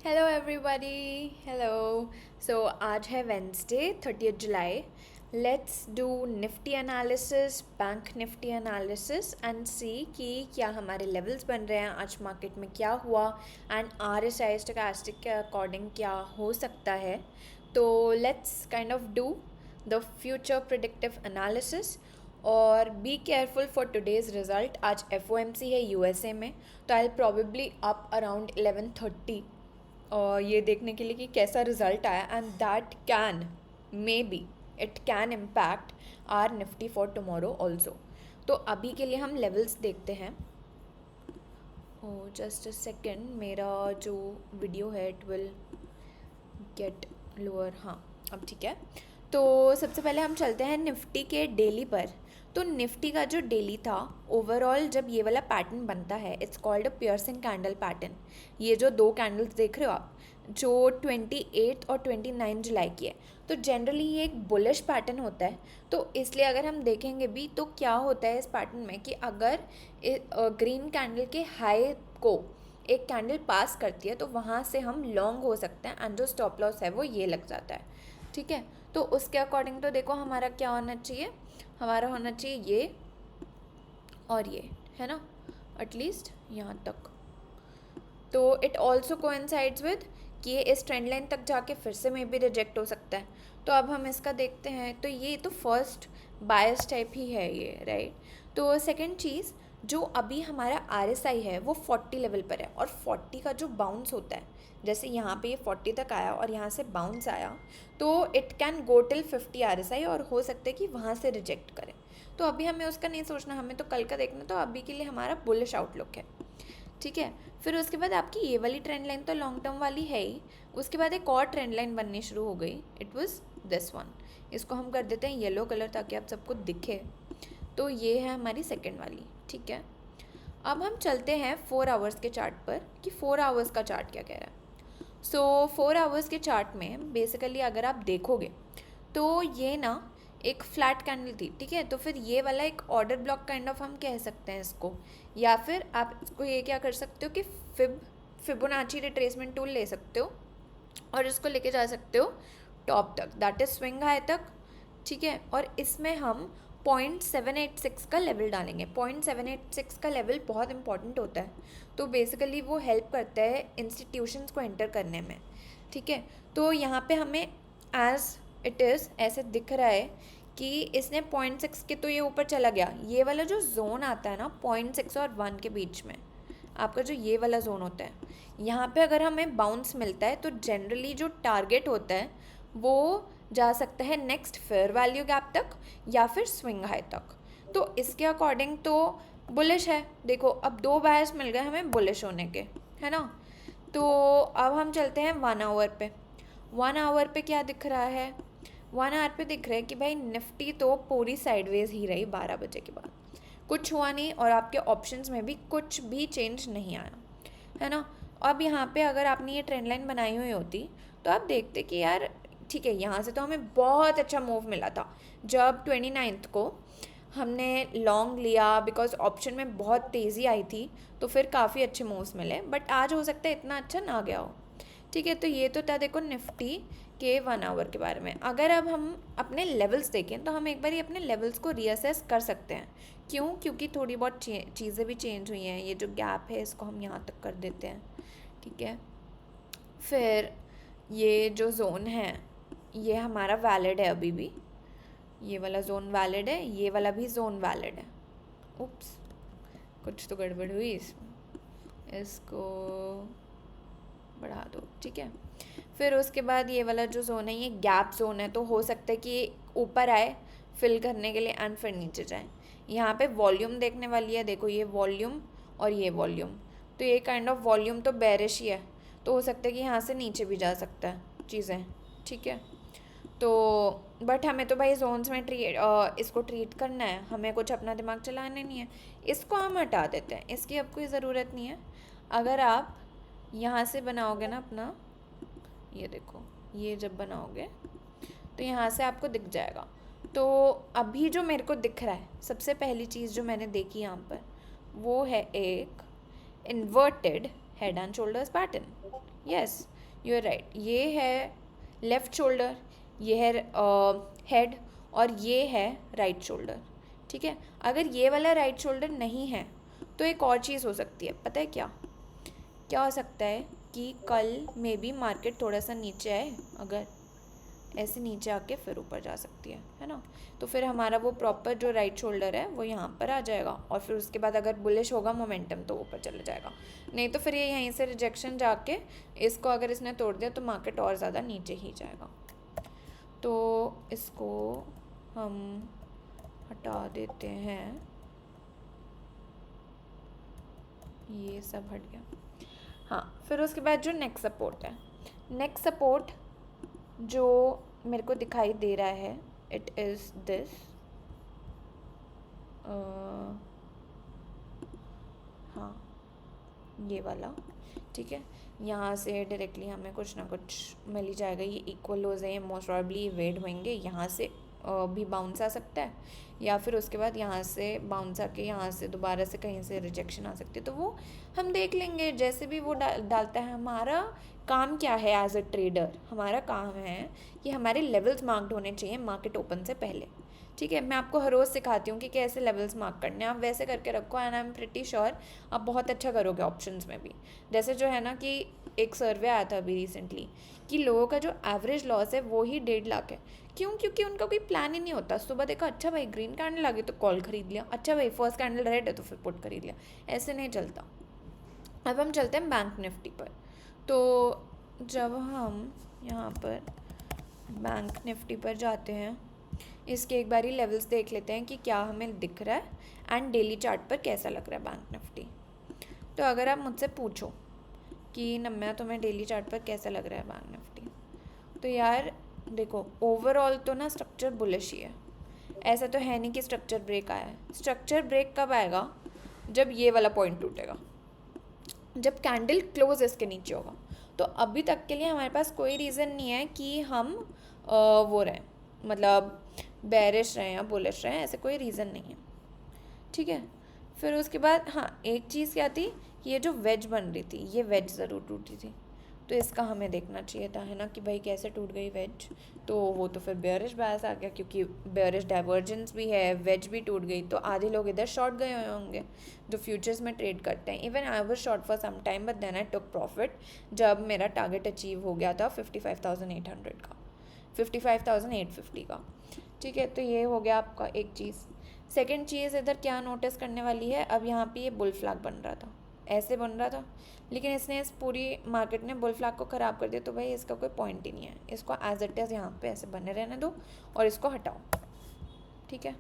Hello everybody. Hello. So आज है Wednesday 30 जुलाई। Let's do Nifty analysis, bank Nifty analysis and see कि क्या हमारे लेवल्स बन रहे हैं, आज मार्केट में क्या हुआ एंड RSI स्टोचैस्टिक के अकॉर्डिंग क्या हो सकता है। तो let's kind of do the future predictive analysis और be careful for today's result. आज FOMC है USA में, तो आई प्रॉबेबली अप अराउंड 11:30 और ये देखने के लिए कि कैसा रिजल्ट आया and that can may be it can impact our Nifty for tomorrow also. तो अभी के लिए हम लेवल्स देखते हैं। ओ जस्ट अ सेकेंड, मेरा जो वीडियो है इट विल गेट लोअर। हाँ अब ठीक है। तो सबसे पहले हम चलते हैं निफ्टी के डेली पर। तो निफ्टी का जो डेली था ओवरऑल, जब ये वाला पैटर्न बनता है it's called a piercing candle pattern. ये जो दो कैंडल्स देख रहे हो आप, जो 28 और 29 जुलाई की है, तो जनरली ये एक बुलिश पैटर्न होता है। तो इसलिए अगर हम देखेंगे भी तो क्या होता है इस पैटर्न में कि अगर ग्रीन कैंडल के हाई को एक कैंडल पास करती है तो वहाँ से हम लॉन्ग हो सकते हैं एंड जो स्टॉप लॉस है वो ये लग जाता है। ठीक है, तो उसके अकॉर्डिंग तो देखो हमारा क्या होना चाहिए, हमारा होना चाहिए ये और ये, है ना, एटलीस्ट यहाँ तक। तो इट ऑल्सो कोइंसाइड्स विद कि ये इस ट्रेंड लाइन तक जाके फिर से मे बी रिजेक्ट हो सकता है। तो अब हम इसका देखते हैं। तो ये तो फर्स्ट बायस टाइप ही है ये, राइट। तो सेकंड चीज़, जो अभी हमारा RSI है वो 40 लेवल पर है और 40 का जो बाउंस होता है, जैसे यहाँ पे ये 40 तक आया और यहाँ से बाउंस आया, तो it can go till 50 RSI और हो सकता है कि वहाँ से रिजेक्ट करें। तो अभी हमें उसका नहीं सोचना, हमें तो कल का देखना। तो अभी के लिए हमारा बुलिश आउटलुक है, ठीक है। फिर उसके बाद आपकी ये वाली ट्रेंड लाइन तो लॉन्ग टर्म वाली है ही। उसके बाद एक और ट्रेंड लाइन बननी शुरू हो गई, इट वाज दिस वन। इसको हम कर देते हैं येलो कलर ताकि आप सबको दिखे। तो ये है हमारी सेकंड वाली, ठीक है। अब हम चलते हैं 4 आवर्स के चार्ट पर कि 4 आवर्स का चार्ट क्या कह रहा है। सो 4 आवर्स के चार्ट में बेसिकली अगर आप देखोगे तो ये ना एक फ्लैट कैंडल थी, ठीक है। तो फिर ये वाला एक ऑर्डर ब्लॉक काइंड ऑफ हम कह सकते हैं इसको, या फिर आप इसको ये क्या कर सकते हो कि फिबोनाची रिट्रेसमेंट टूल ले सकते हो और इसको लेके जा सकते हो टॉप तक, दैट इज स्विंग हाई तक, ठीक है। और इसमें हम 0.786 का लेवल डालेंगे। 0.786 का लेवल बहुत इंपॉर्टेंट होता है, तो बेसिकली वो हेल्प करता है इंस्टीट्यूशंस को एंटर करने में, ठीक है। तो यहाँ पे हमें एज इट इज़ ऐसे दिख रहा है कि इसने 0.6 के तो ये ऊपर चला गया। ये वाला जो जोन आता है ना 0.6 और 1 के बीच में, आपका जो ये वाला जोन होता है, यहाँ पे अगर हमें बाउंस मिलता है तो जनरली जो टारगेट होता है वो जा सकता है नेक्स्ट फेयर वैल्यू गैप तक या फिर स्विंग हाई तक। तो इसके अकॉर्डिंग तो बुलिश है। देखो अब दो बायस मिल गए हमें बुलिश होने के, है ना। तो अब हम चलते हैं 1 आवर पे। 1 आवर पे क्या दिख रहा है, 1 आवर पे दिख रहा है कि भाई निफ्टी तो पूरी साइडवेज ही रही 12 बजे के बाद, कुछ हुआ नहीं और आपके ऑप्शंस में भी कुछ भी चेंज नहीं आया, है ना। अब यहाँ पे अगर आपने ये ट्रेंड लाइन बनाई हुई होती तो आप देखते कि यार ठीक है, यहाँ से तो हमें बहुत अच्छा मूव मिला था जब 29 को हमने लॉन्ग लिया, बिकॉज ऑप्शन में बहुत तेज़ी आई थी, तो फिर काफ़ी अच्छे मूव्स मिले। बट आज हो सकता है इतना अच्छा ना गया हो, ठीक है। तो ये तो था देखो निफ्टी के 1 आवर के बारे में। अगर अब हम अपने लेवल्स देखें तो हम एक बार अपने लेवल्स को रीअसेस कर सकते हैं। क्यों? क्योंकि थोड़ी बहुत चीज़ें भी चेंज हुई हैं। ये जो गैप है इसको हम यहाँ तक कर देते हैं, ठीक है। फिर ये जो जोन है ये हमारा वैलिड है अभी भी, ये वाला जोन वैलिड है, ये वाला भी जोन वैलिड है। उप्स, कुछ तो गड़बड़ हुई इसमें, इसको बढ़ा दो, ठीक है। फिर उसके बाद ये वाला जो जोन है ये गैप जोन है, तो हो सकता है कि ऊपर आए फिल करने के लिए एंड फिर नीचे जाए। यहाँ पे वॉल्यूम देखने वाली है, देखो ये वॉल्यूम और ये वॉल्यूम, तो ये काइंड ऑफ वॉल्यूम तो बेरिश ही है, तो हो सकता है कि यहाँ से नीचे भी जा सकता है चीज़ें, ठीक है। तो बट हमें तो भाई जोन्स में इसको ट्रीट करना है, हमें कुछ अपना दिमाग चलाना नहीं है। इसको हम हटा देते हैं, इसकी अब कोई ज़रूरत नहीं है। अगर आप यहाँ से बनाओगे ना अपना, ये देखो ये जब बनाओगे तो यहाँ से आपको दिख जाएगा। तो अभी जो मेरे को दिख रहा है, सबसे पहली चीज़ जो मैंने देखी यहाँ पर वो है एक inverted head and shoulders pattern. Yes, you are right, ये है लेफ्ट शोल्डर, ये है हेड, और ये है राइट शोल्डर, ठीक है। अगर ये वाला राइट शोल्डर नहीं है तो एक और चीज़ हो सकती है, पता है क्या? क्या हो सकता है कि कल मे बी मार्केट थोड़ा सा नीचे आए, अगर ऐसे नीचे आके फिर ऊपर जा सकती है ना। तो फिर हमारा वो प्रॉपर जो राइट शोल्डर है वो यहाँ पर आ जाएगा, और फिर उसके बाद अगर बुलिश होगा मोमेंटम तो ऊपर चला जाएगा, नहीं तो फिर ये यहीं से रिजेक्शन जाके इसको अगर इसने तोड़ दिया तो मार्केट और ज़्यादा नीचे ही जाएगा। तो इसको हम हटा देते हैं, ये सब हट गया। हाँ, फिर उसके बाद जो नेक्स्ट सपोर्ट है, नेक्स्ट सपोर्ट जो मेरे को दिखाई दे रहा है, इट इज़ दिस, हाँ ये वाला, ठीक है। यहाँ से डायरेक्टली हमें कुछ ना कुछ मिल ही जाएगा, ये इक्वल लोज है, ये मोस्ट प्रॉबली वेट होंगे, यहाँ से भी बाउंस आ सकता है, या फिर उसके बाद यहाँ से बाउंस आके यहाँ से दोबारा से कहीं से रिजेक्शन आ सकती है, तो वो हम देख लेंगे जैसे भी वो डालता है। हमारा काम क्या है एज अ ट्रेडर? हमारा काम है कि हमारे लेवल्स मार्क्ड होने चाहिए मार्केट ओपन से पहले, ठीक है। मैं आपको हर रोज़ सिखाती हूँ कि कैसे लेवल्स मार्क करने हैं, आप वैसे करके रखो and I am pretty sure आप बहुत अच्छा करोगे ऑप्शंस में भी। जैसे जो है ना कि एक सर्वे आया था अभी रिसेंटली कि लोगों का जो एवरेज लॉस है वो ही 1.5 लाख है। क्यों? क्योंकि उनका कोई प्लान ही नहीं होता। सुबह देखा, अच्छा भाई ग्रीन कैंडल आ गई तो कॉल खरीद लिया, अच्छा भाई फर्स्ट कैंडल रेड है तो फिर पुट खरीद लिया, ऐसे नहीं चलता। अब हम चलते हैं बैंक निफ्टी पर। तो जब हम यहाँ पर बैंक निफ्टी पर जाते हैं, इसके एक बारी लेवल्स देख लेते हैं कि क्या हमें दिख रहा है एंड डेली चार्ट पर कैसा लग रहा है बैंक निफ्टी। तो अगर आप मुझसे पूछो कि नम्या तुम्हें डेली चार्ट पर कैसा लग रहा है बैंक निफ्टी, तो यार देखो ओवरऑल तो ना स्ट्रक्चर बुलिश ही है, ऐसा तो है नहीं कि स्ट्रक्चर ब्रेक आया है। स्ट्रक्चर ब्रेक कब आएगा? जब ये वाला पॉइंट टूटेगा, जब कैंडल क्लोज इसके नीचे होगा। तो अभी तक के लिए हमारे पास कोई रीज़न नहीं है कि हम वो रहें, मतलब बेरिश रहें या बुलिश रहें, ऐसे कोई रीज़न नहीं है, ठीक है। फिर उसके बाद हाँ एक चीज़ क्या थी कि ये जो वेज बन रही थी, ये वेज ज़रूर टूटी थी, तो इसका हमें देखना चाहिए था, है ना, कि भाई कैसे टूट गई वेज। तो वो तो फिर बेयरिश बायस आ गया, क्योंकि बेयरिश डाइवर्जेंस भी है, वेज भी टूट गई, तो आधे लोग इधर शॉर्ट गए हुए होंगे जो फ्यूचर्स में ट्रेड करते हैं। Even I was short for some time but then I took profit जब मेरा टारगेट अचीव हो गया था 55,800 का, 55,850 का, ठीक है। तो ये हो गया आपका एक चीज़। सेकेंड चीज़ इधर क्या नोटिस करने वाली है, अब यहाँ पे ये बुल फ्लैग बन रहा था, ऐसे बन रहा था, लेकिन इसने इस पूरी मार्केट ने बुल फ्लैग को ख़राब कर दिया। तो भाई इसका कोई पॉइंट ही नहीं है, इसको एज इट इज़ यहाँ पे ऐसे बने रहने दो और इसको हटाओ, ठीक है।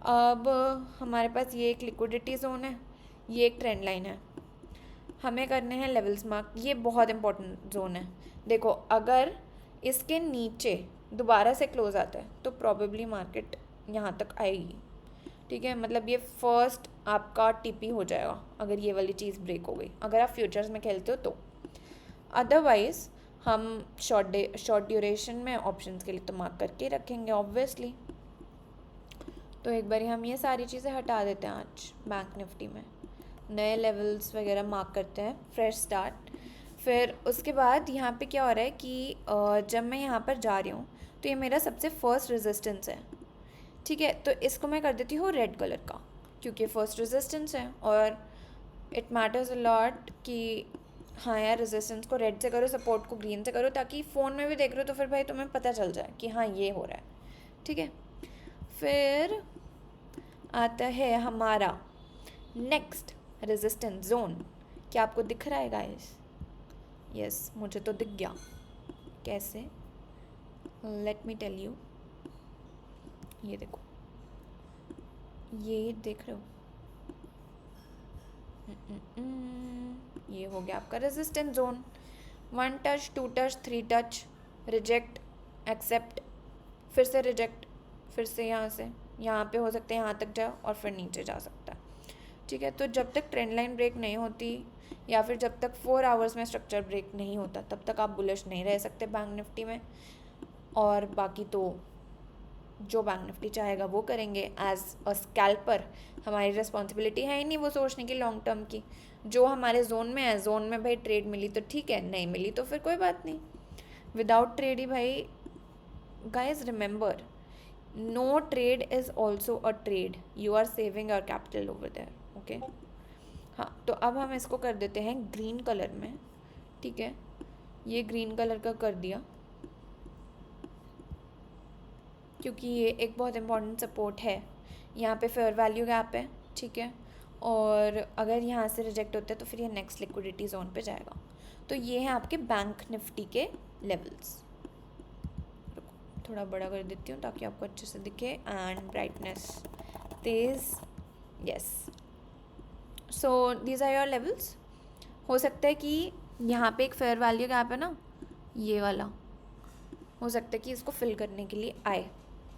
अब हमारे पास ये एक लिक्विडिटी जोन है, ये एक ट्रेंड लाइन है, हमें करने हैं लेवल्स मार्क। ये बहुत इंपॉर्टेंट जोन है। देखो अगर इसके नीचे दोबारा से क्लोज आता है तो प्रॉबेबली मार्केट यहाँ तक आएगी, ठीक है। मतलब ये फर्स्ट आपका टीपी हो जाएगा अगर ये वाली चीज़ ब्रेक हो गई, अगर आप फ्यूचर्स में खेलते हो तो। अदरवाइज़ हम शॉर्ट ड्यूरेशन में ऑप्शंस के लिए तो मार्क करके रखेंगे ऑब्वियसली। तो एक बारी हम ये सारी चीज़ें हटा देते हैं आज बैंक निफ्टी में, नए लेवल्स वगैरह मार्क करते हैं, फ्रेश स्टार्ट। फिर उसके बाद यहाँ पे क्या हो रहा है कि जब मैं यहाँ पर जा रही हूँ तो ये मेरा सबसे फर्स्ट रेजिस्टेंस है, ठीक है। तो इसको मैं कर देती हूँ रेड कलर का, क्योंकि फर्स्ट रेजिस्टेंस है और इट मैटर्स अ लॉट कि हाँ यार रेजिस्टेंस को रेड से करो, सपोर्ट को ग्रीन से करो, ताकि फ़ोन में भी देख रहे हो तो फिर भाई तुम्हें पता चल जाए कि हाँ ये हो रहा है, ठीक है। फिर आता है हमारा नेक्स्ट रेजिस्टेंस जोन। क्या आपको दिख रहा है गाइस? यस, मुझे तो दिख गया। कैसे? लेट मी टेल यू, ये देखो, ये देख रहे हो, ये हो गया आपका resistance zone. 1 touch, 2 touch, 3 touch, reject, accept, फिर से रिजेक्ट, फिर से यहाँ पे हो सकते हैं यहाँ तक जाओ और फिर नीचे जा सकता है, ठीक है। तो जब तक ट्रेंड लाइन ब्रेक नहीं होती या फिर जब तक 4 आवर्स में स्ट्रक्चर ब्रेक नहीं होता तब तक आप बुलिश नहीं रह सकते बैंक निफ्टी में। और बाकी तो जो बैंक निफ्टी चाहेगा वो करेंगे। एज अ स्कैल्पर हमारी रिस्पॉन्सिबिलिटी है ही नहीं वो सोचने की लॉन्ग टर्म की। जो हमारे जोन में है, जोन में भाई ट्रेड मिली तो ठीक है, नहीं मिली तो फिर कोई बात नहीं। विदाउट ट्रेड ही भाई, guys remember, no trade is also a trade, you are saving your capital over there, okay. हाँ, तो अब हम इसको कर देते हैं ग्रीन कलर में, ठीक है। ये ग्रीन कलर का कर दिया क्योंकि ये एक बहुत इंपॉर्टेंट सपोर्ट है। यहाँ पे फेयर वैल्यू गैप है, ठीक है, और अगर यहाँ से रिजेक्ट होता है तो फिर ये नेक्स्ट लिक्विडिटी जोन पे जाएगा। तो ये है आपके बैंक निफ्टी के लेवल्स। थोड़ा बड़ा कर देती हूँ ताकि आपको अच्छे से दिखे, एंड ब्राइटनेस तेज़, yes. So these are your levels. हो सकता है कि यहाँ पे एक फेयर वैल्यू गैप है ना, ये वाला, हो सकता है कि इसको फिल करने के लिए आए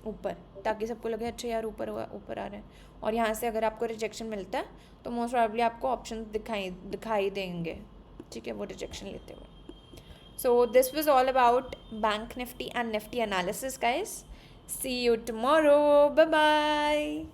ऊपर, ताकि सबको लगे अच्छा यार ऊपर ऊपर आ रहे हैं। और यहाँ से अगर आपको रिजेक्शन मिलता है तो मोस्ट प्रॉब्ली आपको ऑप्शन दिखाई देंगे, ठीक है, वो रिजेक्शन लेते हुए। So this was all about Bank Nifty and Nifty analysis guys. See you tomorrow, bye bye.